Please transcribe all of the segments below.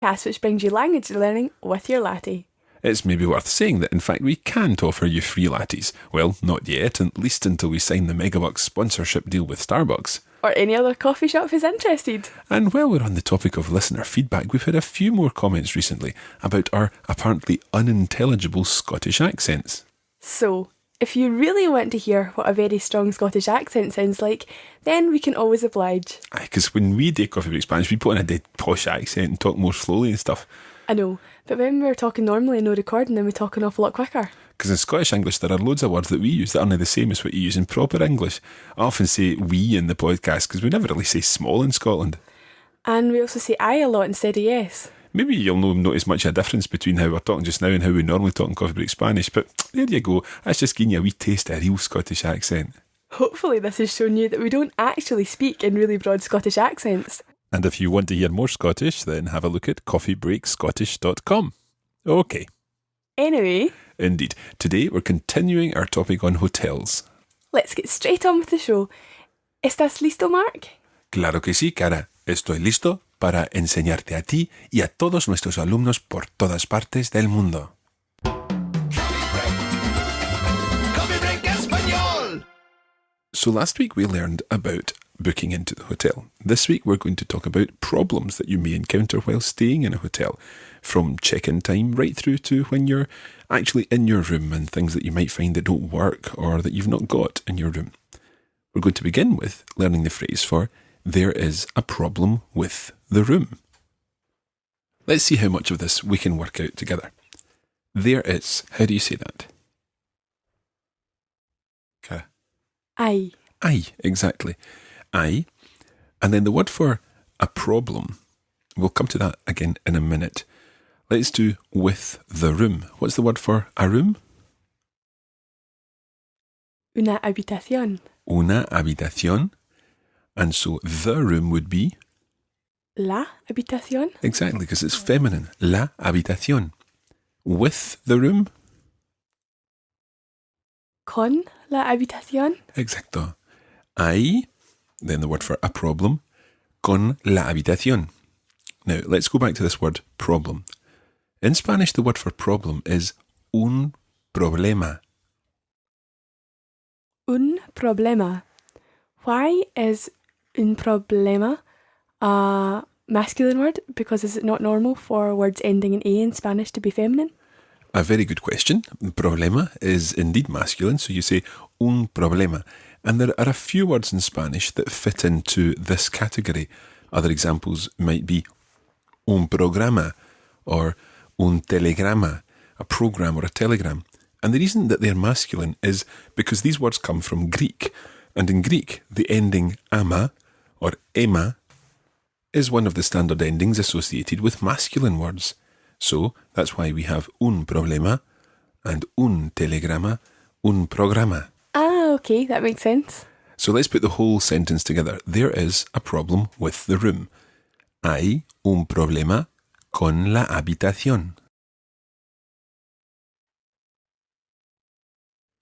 podcast which brings you language learning with your latte. It's maybe worth saying that in fact we can't offer you free lattes. Well, not yet, at least until we sign the Megabucks sponsorship deal with Starbucks. Or any other coffee shop who's interested. And while we're on the topic of listener feedback, we've had a few more comments recently about our apparently unintelligible Scottish accents. So, if you really want to hear what a very strong Scottish accent sounds like, then we can always oblige. Aye, because when we do Coffee Break Spanish, we put on a dead posh accent and talk more slowly and stuff. I know, but when we're talking normally and no recording, then we talk an awful lot quicker. Because in Scottish English, there are loads of words that we use that aren't the same as what you use in proper English. I often say we in the podcast because we never really say small in Scotland. And we also say I a lot instead of yes. Maybe you'll not notice much of a difference between how we're talking just now and how we normally talk in Coffee Break Spanish, but there you go. That's just giving you a wee taste of a real Scottish accent. Hopefully this has shown you that we don't actually speak in really broad Scottish accents. And if you want to hear more Scottish, then have a look at coffeebreakscottish.com. Okay. Anyway, Indeed. Today we're continuing our topic on hotels. let's get straight on with the show. ¿Estás listo, Mark? Claro que sí, cara. Estoy listo para enseñarte a ti y a todos nuestros alumnos por todas partes del mundo. Coffee Break Español. So last week we learned about booking into the hotel. This week we're going to talk about problems that you may encounter while staying in a hotel, from check-in time right through to when you're actually in your room and things that you might find that don't work or that you've not got in your room. We're going to begin with learning the phrase for there is a problem with the room. Let's see how much of this we can work out together. There is. How do you say that? Cara. Aye. Aye, exactly. Aye. And then the word for a problem, we'll come to that again in a minute. Let's do with the room. What's the word for a room? Una habitación. Una habitación. And so the room would be? La habitación. Exactly, because it's feminine. La habitación. With the room? Con la habitación. Exacto. Ahí, then the word for a problem, con la habitación. Now, let's go back to this word problem. In Spanish, the word for problem is un problema. Un problema. Why is un problema a masculine word? Because is it not normal for words ending in A in Spanish to be feminine? A very good question. Problema is indeed masculine, so you say un problema. And there are a few words in Spanish that fit into this category. Other examples might be un programa or un telegrama, a program or a telegram. And the reason that they're masculine is because these words come from Greek. And in Greek, the ending ama or ema is one of the standard endings associated with masculine words. So that's why we have un problema and un telegrama, un programa. Ah, okay, that makes sense. So let's put the whole sentence together. There is a problem with the room. Hay un problema con la habitación.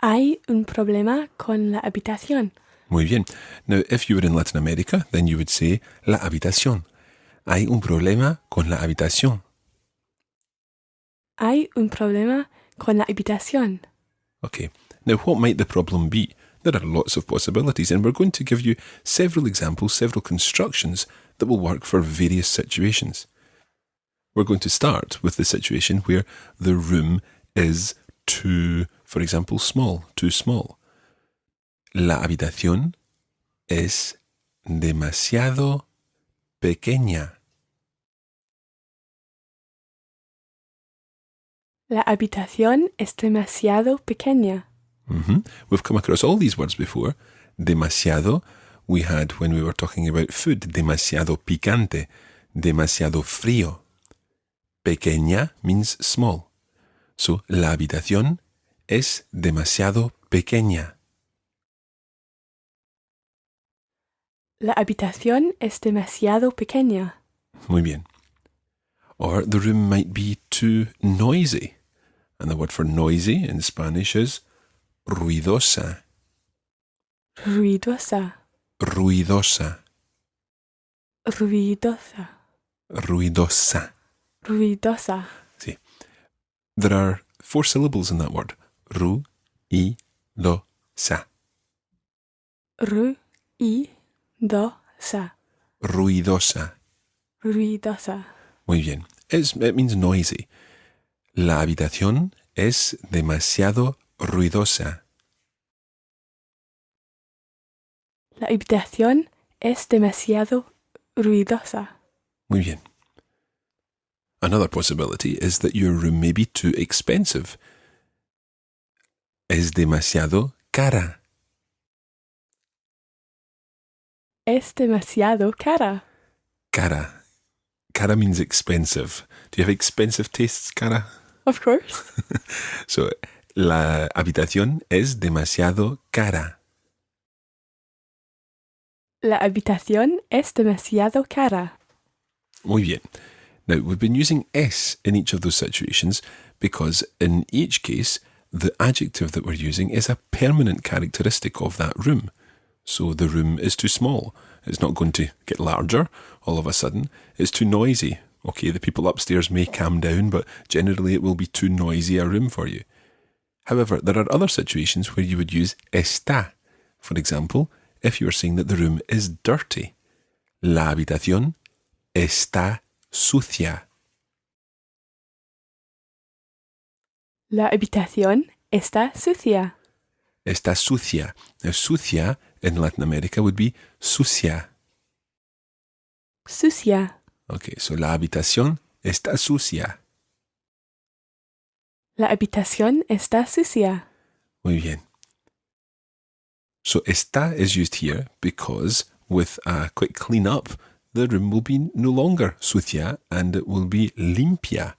Hay un problema con la habitación. Muy bien. Now, if you were in Latin America, then you would say la habitación. Hay un problema con la habitación. Hay un problema con la habitación. Okay. Now, what might the problem be? There are lots of possibilities, and we're going to give you several examples, several constructions that will work for various situations. We're going to start with the situation where the room is too, for example, small, too small. La habitación es demasiado pequeña. La habitación es demasiado pequeña. We've come across all these words before. Demasiado, we had when we were talking about food. Demasiado picante, demasiado frío. Pequeña means small. So, la habitación es demasiado pequeña. La habitación es demasiado pequeña. Muy bien. Or the room might be too noisy. And the word for noisy in Spanish is ruidosa. Ruidosa. Ruidosa. Ruidosa. Ruidosa. ruidosa. Sí. There are 4 syllables in that word. Ruidosa. Ruidosa. Ruidosa. Ruidosa. Muy bien. It means noisy. La habitación es demasiado ruidosa. La habitación es demasiado ruidosa. Muy bien. Another possibility is that your room may be too expensive. Es demasiado cara. Es demasiado cara. Cara. Cara means expensive. Do you have expensive tastes, Cara? Of course. So, la habitación es demasiado cara. La habitación es demasiado cara. Muy bien. Now, we've been using es in each of those situations because in each case, the adjective that we're using is a permanent characteristic of that room. So the room is too small. It's not going to get larger all of a sudden. It's too noisy. Okay, the people upstairs may calm down, but generally it will be too noisy a room for you. However, there are other situations where you would use está. For example, if you were saying that the room is dirty. La habitación está sucia. La habitación está sucia. Está sucia. Now, sucia in Latin America would be sucia. Sucia. Okay, so la habitación está sucia. La habitación está sucia. Muy bien. So está is used here because with a quick clean up, the room will be no longer sucia and it will be limpia,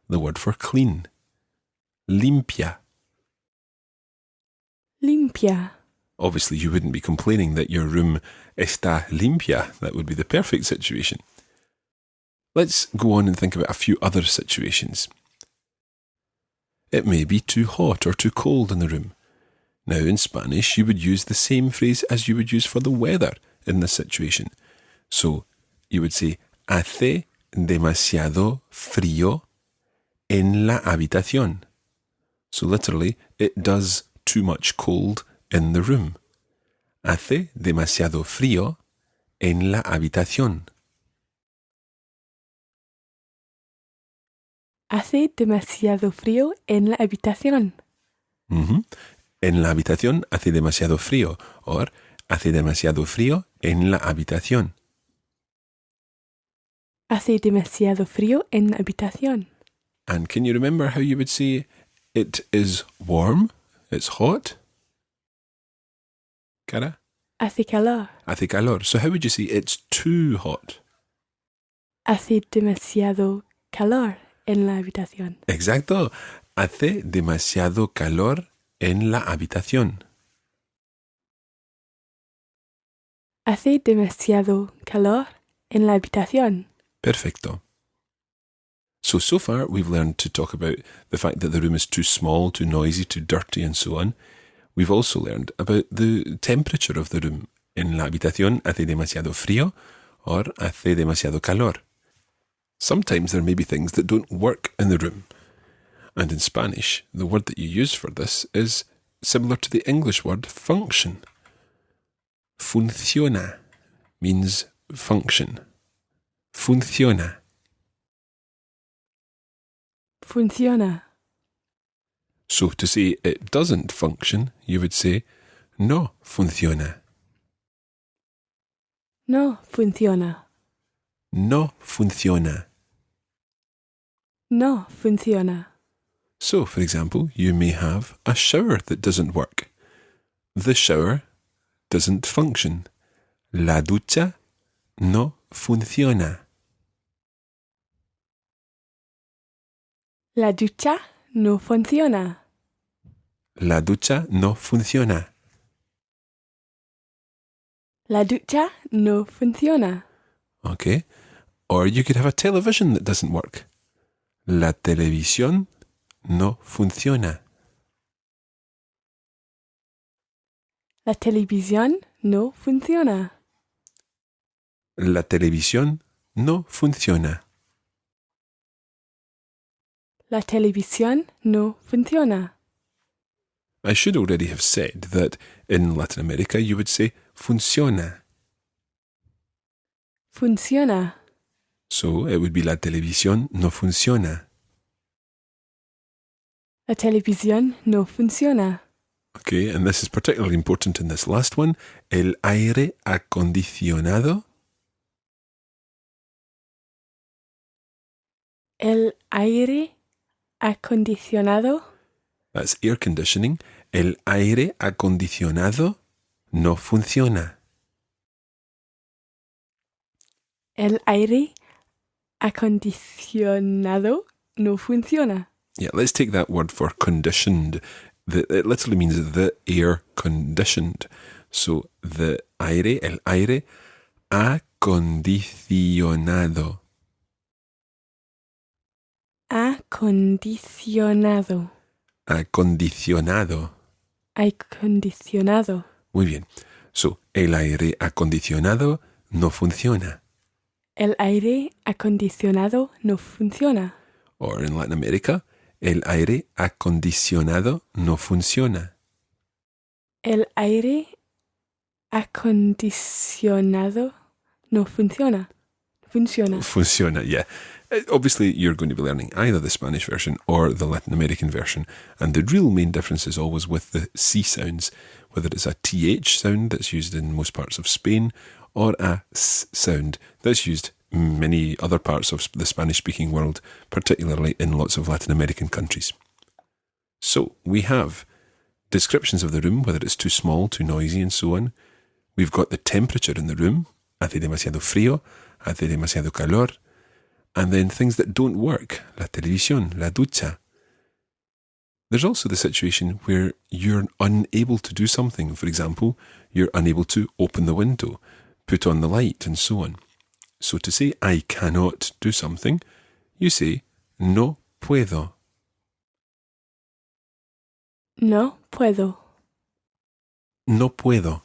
the word for clean. Limpia. Limpia. Obviously, you wouldn't be complaining that your room está limpia. That would be the perfect situation. Let's go on and think about a few other situations. It may be too hot or too cold in the room. Now, in Spanish, you would use the same phrase as you would use for the weather in this situation. So, you would say, hace demasiado frío en la habitación. So, literally, it does too much cold in the room. Hace demasiado frío en la habitación. Hace demasiado frío en la habitación. Mm-hmm. En la habitación hace demasiado frío. Or, hace demasiado frío en la habitación. Hace demasiado frío en la habitación. And can you remember how you would say it is warm? It's hot? Cara? Hace calor. Hace calor. So how would you say it's too hot? Hace demasiado calor en la habitación. Exacto. Hace demasiado calor en la habitación. Hace demasiado calor en la habitación. Perfecto. So far we've learned to talk about the fact that the room is too small, too noisy, too dirty and so on. We've also learned about the temperature of the room. En la habitación hace demasiado frío or hace demasiado calor. Sometimes there may be things that don't work in the room. And in Spanish, the word that you use for this is similar to the English word function. Funciona means function. Funciona. Funciona. So to say it doesn't function, you would say no funciona. No funciona. No funciona. No funciona. So, for example, you may have a shower that doesn't work. The shower doesn't function. La ducha no funciona. La ducha no funciona. La ducha no funciona. La ducha no funciona. Okay. Or you could have a television that doesn't work. La televisión no funciona. La televisión no funciona. La televisión no funciona. La televisión no funciona. I should already have said that in Latin America you would say funciona. Funciona. So it would be la televisión no funciona. La televisión no funciona. Okay, and this is particularly important in this last one. El aire acondicionado. El aire acondicionado. That's air conditioning. El aire acondicionado no funciona. El aire acondicionado no funciona. Yeah, let's take that word for conditioned. It literally means the air conditioned. So the aire, el aire acondicionado. Acondicionado. Acondicionado. Acondicionado. Muy bien. So, el aire acondicionado no funciona. El aire acondicionado no funciona. Or in Latin America, el aire acondicionado no funciona. El aire acondicionado no funciona. Funciona. Funciona, yeah. Obviously, you're going to be learning either the Spanish version or the Latin American version, and the real main difference is always with the C sounds, whether it's a TH sound that's used in most parts of Spain or a S sound that's used in many other parts of the Spanish-speaking world, particularly in lots of Latin American countries. So, we have descriptions of the room, whether it's too small, too noisy, and so on. We've got the temperature in the room, hace demasiado frío, hace demasiado calor, and then things that don't work, la televisión, la ducha. There's also the situation where you're unable to do something. For example, you're unable to open the window, put on the light, and so on. So to say, I cannot do something, you say, no puedo. No puedo. No puedo.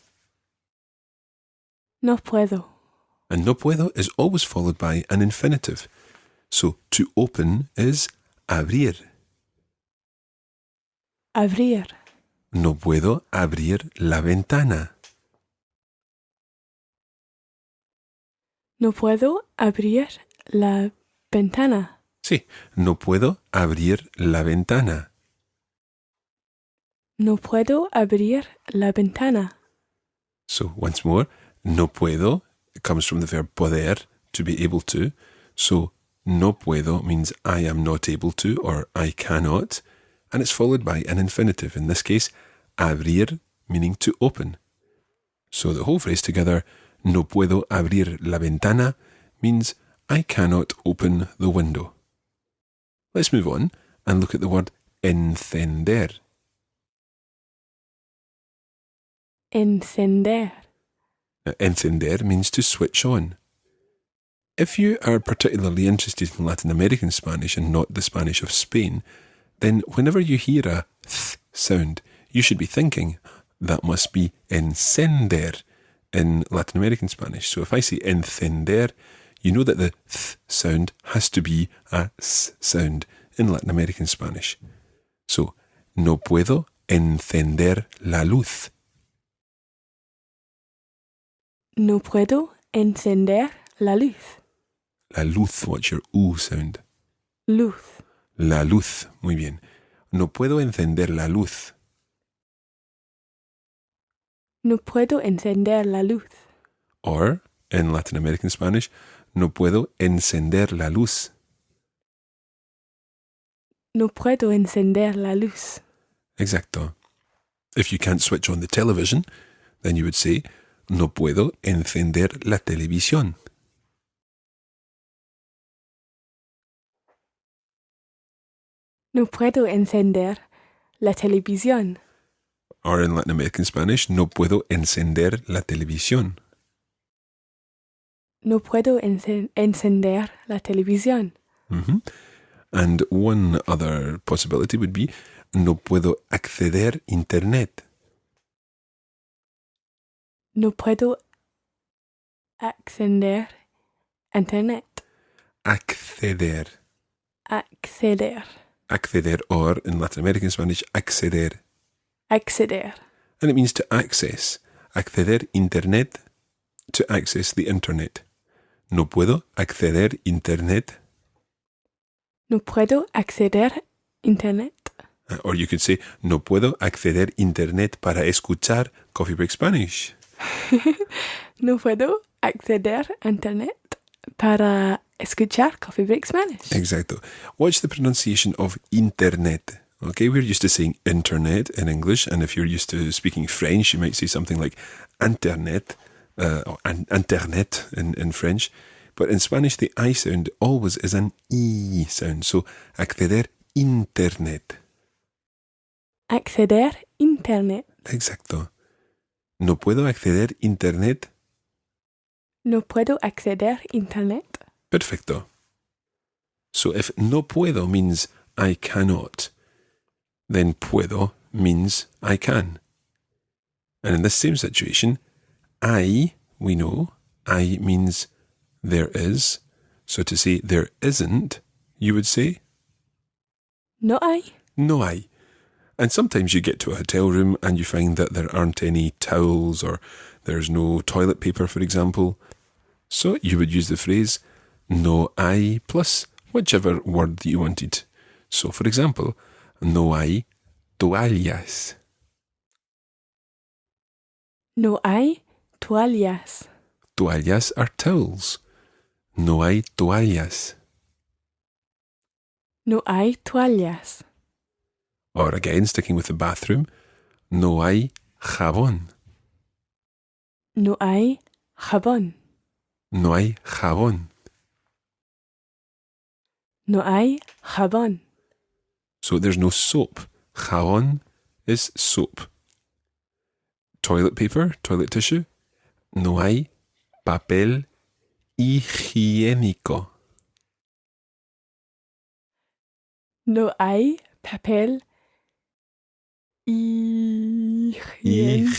No puedo. And no puedo is always followed by an infinitive. So to open is abrir. Abrir. No puedo abrir la ventana. No puedo abrir la ventana. Sí, no puedo abrir la ventana. No puedo abrir la ventana. So once more, no puedo comes from the verb poder, to be able to. So no puedo means I am not able to or I cannot, and it's followed by an infinitive, in this case, abrir, meaning to open. So the whole phrase together, no puedo abrir la ventana, means I cannot open the window. Let's move on and look at the word encender. Encender. Now, encender means to switch on. If you are particularly interested in Latin American Spanish and not the Spanish of Spain, then whenever you hear a th sound, you should be thinking that must be encender in Latin American Spanish. So if I say encender, you know that the th sound has to be a s sound in Latin American Spanish. So, no puedo encender la luz. No puedo encender la luz. La luz, what's your U sound? Luz. La luz, muy bien. No puedo encender la luz. No puedo encender la luz. Or, in Latin American Spanish, no puedo encender la luz. No puedo encender la luz. Exacto. If you can't switch on the television, then you would say, no puedo encender la televisión. No puedo encender la televisión. Or in Latin American Spanish, no puedo encender la televisión. No puedo encender la televisión. Mm-hmm. And one other possibility would be, no puedo acceder internet. No puedo acceder internet. Acceder. Acceder. Acceder, or in Latin American Spanish, acceder. Acceder. And it means to access. Acceder internet, to access the internet. No puedo acceder internet. No puedo acceder internet. Or you could say, no puedo acceder internet para escuchar Coffee Break Spanish. No puedo acceder internet para escuchar Coffee Break Spanish. Exacto. Watch the pronunciation of internet. Okay, we're used to saying internet in English, and if you're used to speaking French, you might say something like internet, or internet in French. But in Spanish, the I sound always is an E sound. So, acceder internet. Acceder internet. Exacto. No puedo acceder internet. No puedo acceder internet. Perfecto. So if no puedo means I cannot, then puedo means I can. And in this same situation, I, we know, I means there is. So to say there isn't, you would say No hay. no hay. And sometimes you get to a hotel room and you find that there aren't any towels or there's no toilet paper, for example. So you would use the phrase no hay plus whichever word that you wanted. So, for example, no hay toallas. No hay toallas. Toallas are towels. No hay toallas. No hay toallas. Or again, sticking with the bathroom, no hay jabón. No hay jabón. No hay jabón. No hay jabón. So there's no soap. Jabón is soap. Toilet paper, toilet tissue. No hay papel higiénico. No hay papel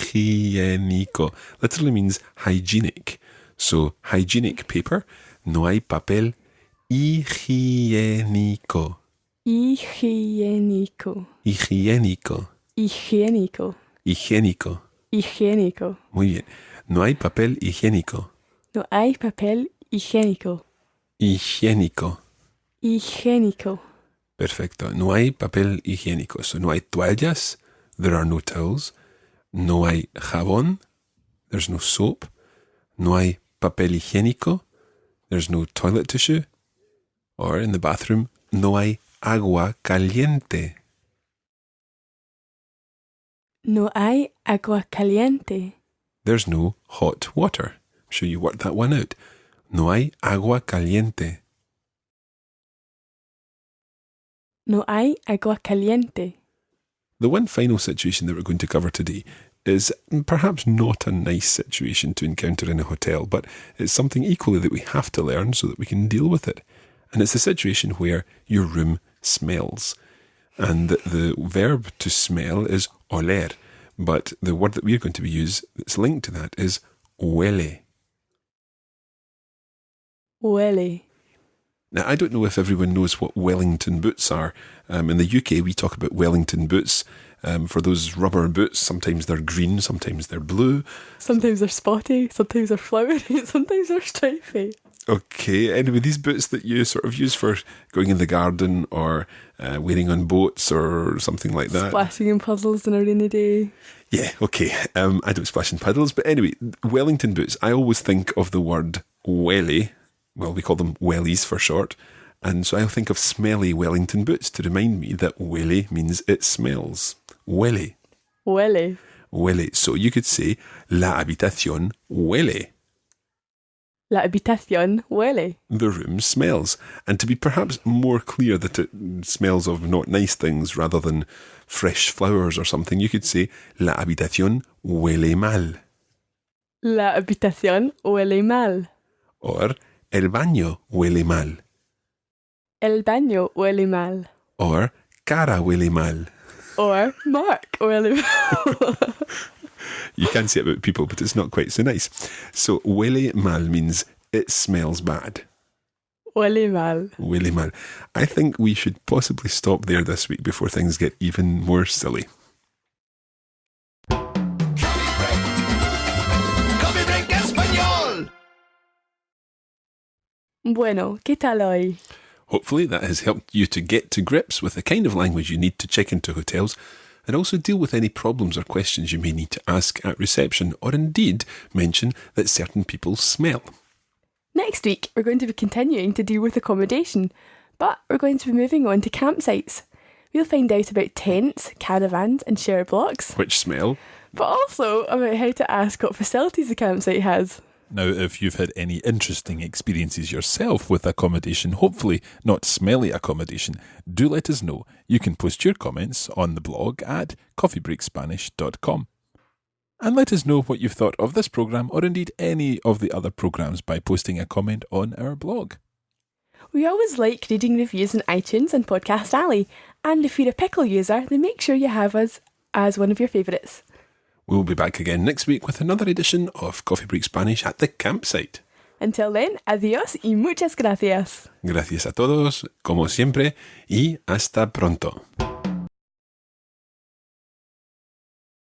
Higiénico. Literally means hygienic. So, hygienic paper. No hay papel higiénico. higiénico. Higiénico. Higiénico. Higiénico. Higiénico. Muy bien. No hay papel higiénico. No hay papel higiénico. Higiénico. Higiénico. Perfecto. No hay papel higiénico. So, no hay toallas. There are no towels. No hay jabón. There's no soap. No hay papel higiénico. There's no toilet tissue. Or in the bathroom, no hay agua caliente. No hay agua caliente. There's no hot water. I'm sure you worked that one out. No hay agua caliente. No hay agua caliente. The one final situation that we're going to cover today is perhaps not a nice situation to encounter in a hotel, but it's something equally that we have to learn so that we can deal with it. And it's a situation where your room smells. And the verb to smell is oler, but the word that we're going to be used that's linked to that is huele. Huele. Now, I don't know if everyone knows what Wellington boots are. In the UK, we talk about Wellington boots. For those rubber boots, sometimes they're green, sometimes they're blue. Sometimes they're spotty, sometimes they're flowery, sometimes they're stripy. Okay, anyway, these boots that you sort of use for going in the garden or wearing on boats or something like that. Splashing in puddles on a rainy day. Yeah, okay. I don't splash in puddles, but anyway, Wellington boots. I always think of the word welly. Well, we call them wellies for short. And so I'll think of smelly Wellington boots to remind me that welly means it smells. Huele. Huele. Huele. So you could say, la habitación huele. La habitación huele. The room smells. And to be perhaps more clear that it smells of not nice things rather than fresh flowers or something, you could say, la habitación huele mal. La habitación huele mal. Or, el baño huele mal. El baño huele mal. Or, cara huele mal. Or Mark huele mal. You can say it about people, but it's not quite so nice. So, huele mal means it smells bad. Huele mal. Willy mal. I think we should possibly stop there this week before things get even more silly. Coffee break español. Bueno, ¿qué tal hoy? Hopefully that has helped you to get to grips with the kind of language you need to check into hotels and also deal with any problems or questions you may need to ask at reception or indeed mention that certain people smell. Next week, we're going to be continuing to deal with accommodation, but we're going to be moving on to campsites. We'll find out about tents, caravans and shower blocks, Which smell? but also about how to ask what facilities a campsite has. Now, if you've had any interesting experiences yourself with accommodation, hopefully not smelly accommodation, do let us know. You can post your comments on the blog at coffeebreakspanish.com. And let us know what you've thought of this programme or indeed any of the other programmes by posting a comment on our blog. We always like reading reviews on iTunes and Podcast Alley, and if you're a pickle user, then make sure you have us as one of your favourites. We'll be back again next week with another edition of Coffee Break Spanish at the campsite. Until then, adiós y muchas gracias. Gracias a todos, como siempre, y hasta pronto.